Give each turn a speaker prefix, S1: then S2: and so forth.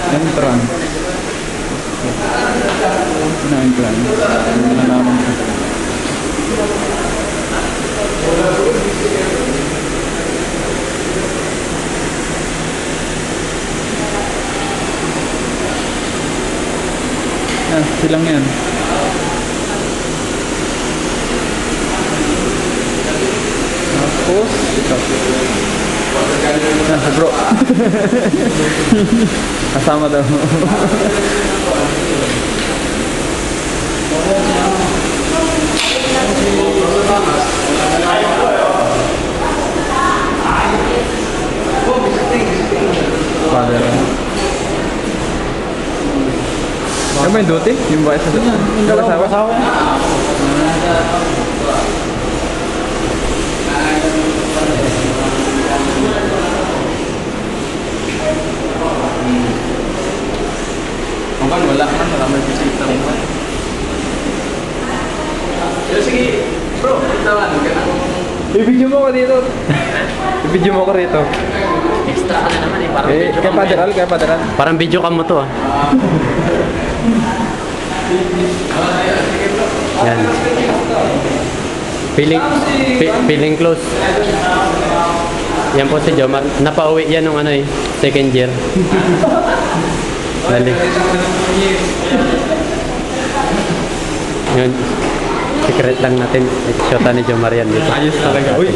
S1: Entrance. Entrance. Nalaman ko. Yan, silang yan. Tapos, ito. Yan, bro. Kasama daw. Father. Ano ba yung duty? Yung bahay sa duty? Dalawa asawa? Ang wala ka, maraming bisita rin ba? Sige, bro, tawan ka na. I-video mo ko dito. I-video mo ko rito.
S2: Extra ka na naman eh, parang video ka mo.
S1: Kaya padaral.
S2: Parang video ka mo to ah. Yan. Feeling close. Yan po si Jomar. Napauwi yan nung ano eh, second year. Dali. Yun. Secret lang natin. Shota ni Jomar yan dito.
S1: Ayos talaga. Uy.